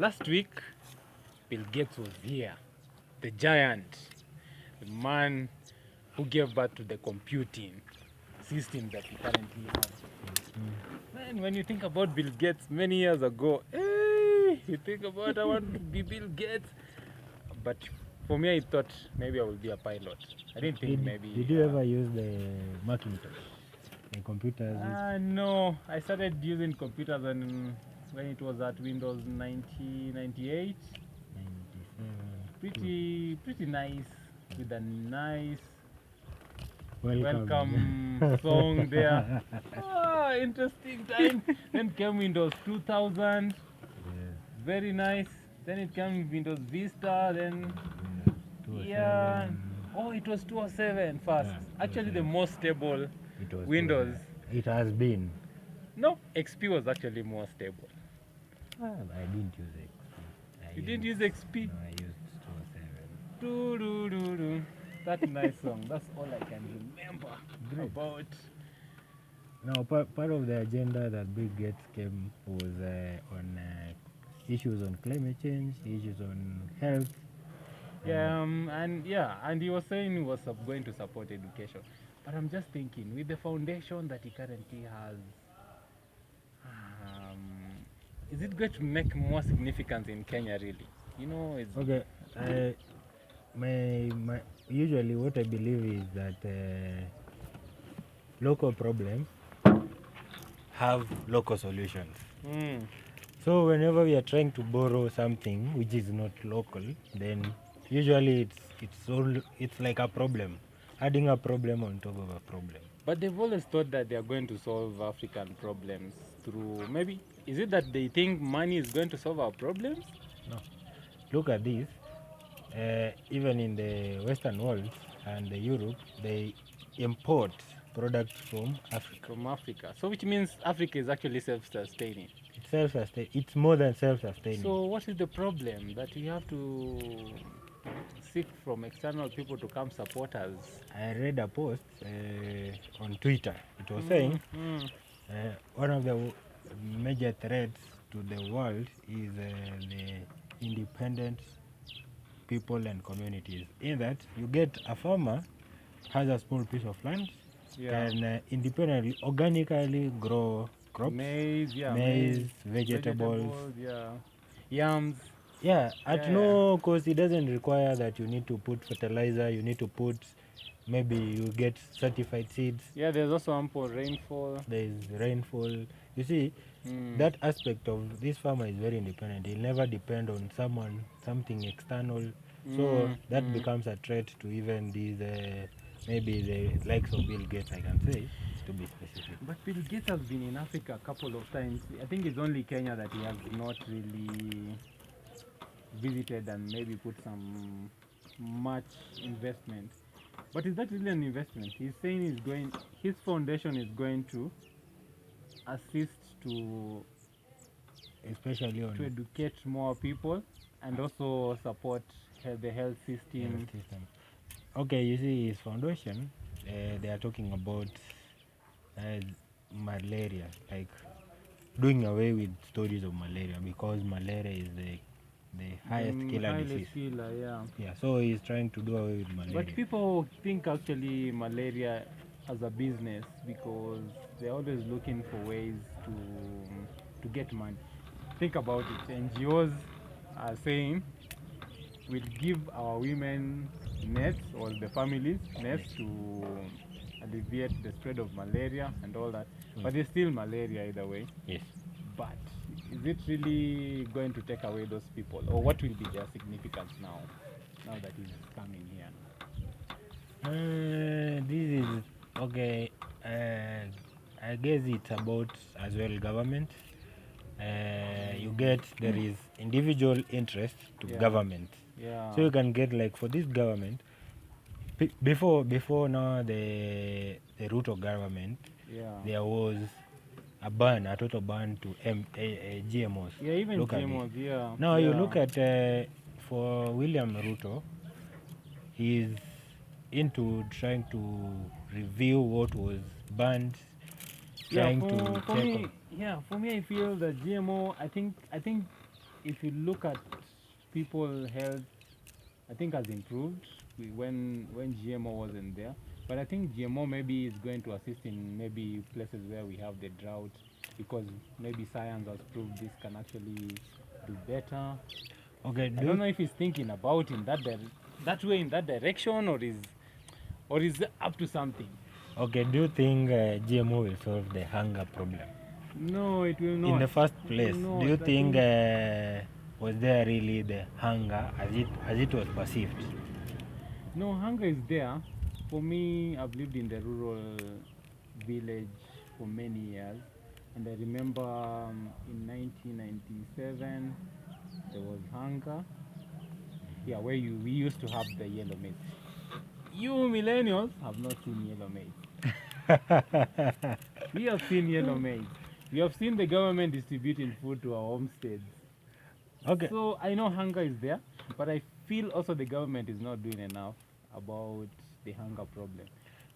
Last week, Bill Gates was here, the giant, the man who gave birth to the computing system that we currently have. Man, when you think about Bill Gates many years ago, you think about I want to be Bill Gates. But for me, I thought maybe I will be a pilot. I didn't think maybe. Did you ever use the Macintosh? The computers? No, I started using computers when it was at Windows 1998. 97. Pretty nice, with a nice Welcome. welcome song there. Interesting time. Then came Windows 2000, Yeah. very nice. Then it came Windows Vista. Then 207. it was 207 first. Yeah, Actually, the 207. most stable It was Windows. 207. It has been. No, XP was actually more stable. I didn't use XP. You didn't use XP? No, I used 207. Do. That nice song. That's all I can remember about. Now, part of the agenda that Bill Gates came was on issues on climate change, issues on health. And he was saying he was going to support education. But I'm just thinking, with the foundation that he currently has, is it going to make more significance in Kenya, really? It's Okay. My usually what I believe is that local problems have local solutions. So whenever we are trying to borrow something which is not local, then usually it's like a problem, adding a problem on top of a problem. But they've always thought that they are going to solve African problems through maybe. Is it that they think money is going to solve our problems? No. Look at this. Even in the Western world and the Europe, they import products from Africa. So which means Africa is actually self-sustaining. It's self-sustaining. It's more than self-sustaining. So what is the problem that we have to seek from external people to come support us? I read a post on Twitter. It was saying one of the major threats to the world is the independent people and communities. In that, you get a farmer has a small piece of land can independently, organically grow crops, maize, vegetables, yams. At no cost. It doesn't require that you need to put fertilizer. You need to put, maybe you get certified seeds. There's also ample rainfall. There is rainfall. You see, that aspect of this farmer is very independent. He'll never depend on something external. So that becomes a threat to even these, maybe the likes of Bill Gates, I can say, to be specific. But Bill Gates has been in Africa a couple of times. I think it's only Kenya that he has not really visited and maybe put some much investment. But is that really an investment? He's saying his foundation is going to assist to especially to educate more people and also support the health system. Okay, you see, his foundation, they are talking about malaria, like doing away with stories of malaria, because malaria is the highest killer disease. So he's trying to do away with malaria. But people think actually malaria as a business because they're always looking for ways to get money. Think about it. NGOs are saying we'll give our women nets, or the families nets, to alleviate the spread of malaria and all that. But there's still malaria either way. Yes. But is it really going to take away those people, or what will be their significance now that he's coming here? This is okay. I guess it's about as well government. You get there is individual interest to government. So you can get, like, for this government, before now the route of government, there was a total ban to GMOs. Even GMOs. Now you look at for William Ruto, he's into trying to review what was banned, for me, I feel that GMO, I think if you look at people health, I think has improved when GMO wasn't there. But I think GMO maybe is going to assist in maybe places where we have the drought, because maybe science has proved this can actually do better. Okay, I don't know if he's thinking about in that way, in that direction, or is up to something. okay, do you think GMO will solve the hunger problem? No, it will not. In the first It place, will do you not. I think was there really the hunger as it was perceived? No, hunger is there. For me, I've lived in the rural village for many years, and I remember in 1997 there was hunger. Yeah, where we used to have the yellow maize. You millennials have not seen yellow maize. We have seen yellow maize. We have seen the government distributing food to our homesteads. Okay. So I know hunger is there, but I feel also the government is not doing enough about the hunger problem.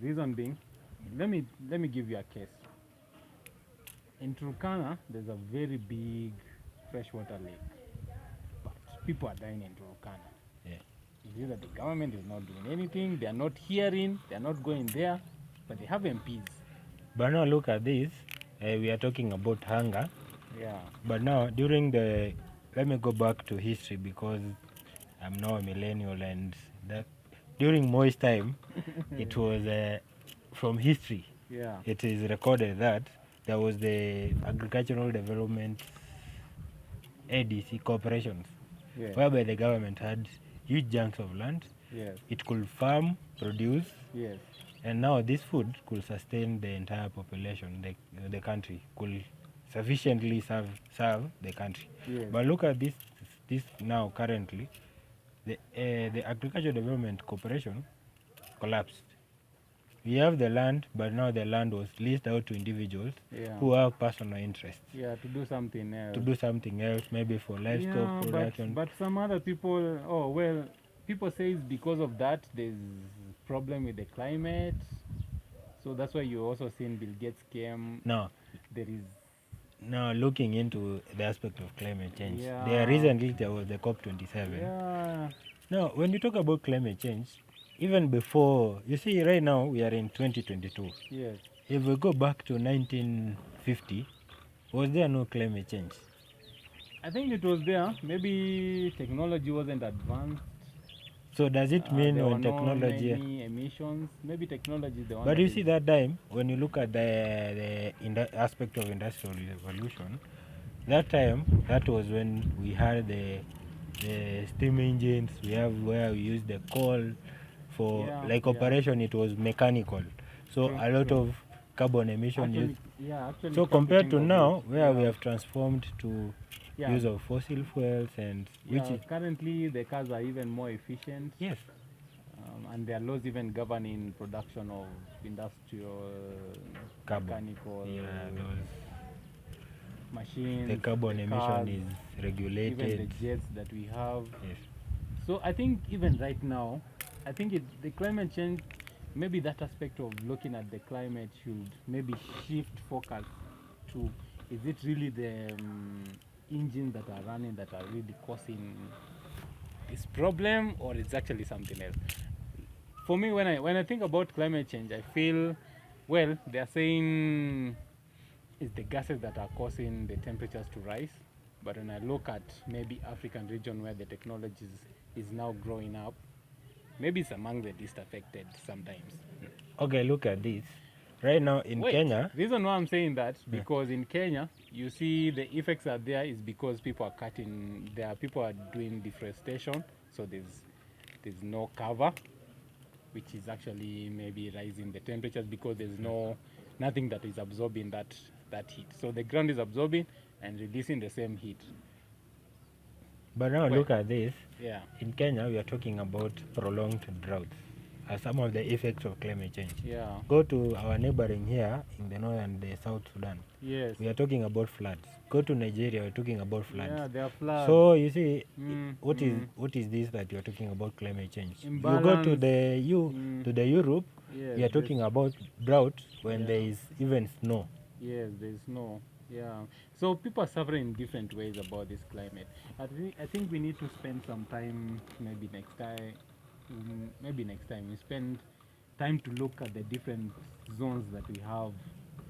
Reason being, let me give you a case. In Turkana, there's a very big freshwater lake, but people are dying in Turkana. Yeah. It's either the government is not doing anything, they are not hearing, they are not going there, but they have MPs. But now look at this. We are talking about hunger. Yeah. But now let me go back to history, because I'm now a millennial, and that during Moi's time, it was from history. Yeah. It is recorded that there was the agricultural development ADC corporations, Yes. whereby the government had huge chunks of land. Yes. It could farm, produce, Yes. and now this food could sustain the entire population. The country could sufficiently serve the country. Yes. But look at this now currently, the agricultural development corporation collapsed. We have the land, but now the land was leased out to individuals who have personal interests. Yeah, to do something else. To do something else, maybe for livestock production. But some other people, people say it's because of that there's problem with the climate. So that's why you also seen Bill Gates came. No. There is. Now looking into the aspect of climate change, Yeah. recently there was the COP27. Yeah. Now, when you talk about climate change, even before, you see, right now we are in 2022. Yes. If we go back to 1950, was there no climate change? I think it was there. Maybe technology wasn't advanced. So does it mean there when were technology? Not many emissions. Maybe technology is the one. But you see that time, when you look at the aspect of industrial revolution, that time, that was when we had the steam engines. We have where we use the coal for operation. It was mechanical, so a lot of carbon emission. Actually, so compared to now, where we have transformed to use of fossil fuels, and currently the cars are even more efficient. Yes. And there are laws even governing production of industrial, mechanical machines. The carbon emission is regulated. Even the jets that we have. Yes. So I think even right now, I think the climate change, maybe that aspect of looking at the climate should maybe shift focus to, is it really the engines that are running that are really causing this problem, or it's actually something else? For me, when I think about climate change, I feel, well, they are saying it's the gases that are causing the temperatures to rise. But when I look at maybe African region where the technology is now growing up, maybe it's among the least affected sometimes. Okay, look at this. Right now in Kenya. Reason why I'm saying that, because in Kenya, you see the effects are there is because people are doing deforestation, so there's no cover, which is actually maybe rising the temperatures because there's nothing that is absorbing that heat. So the ground is absorbing and releasing the same heat. But now look at this. Yeah. In Kenya, we are talking about prolonged droughts as some of the effects of climate change. Yeah. Go to our neighboring here in the north and the South Sudan. Yes. We are talking about floods. Go to Nigeria, we're talking about floods. Yeah, there are floods. So you see, what is this that you are talking about climate change? Imbalance. You go to the Europe, we are talking about drought when there is even snow. Yes, there is snow. Yeah. So people are suffering in different ways about this climate. I think we need to spend some time, maybe next time. Maybe next time we spend time to look at the different zones that we have,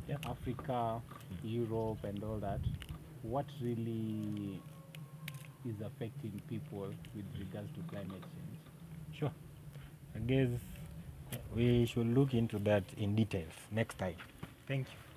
Yeah. Africa, Europe, and all that. What really is affecting people with regards to climate change? Sure. I guess we should look into that in details next time. Thank you.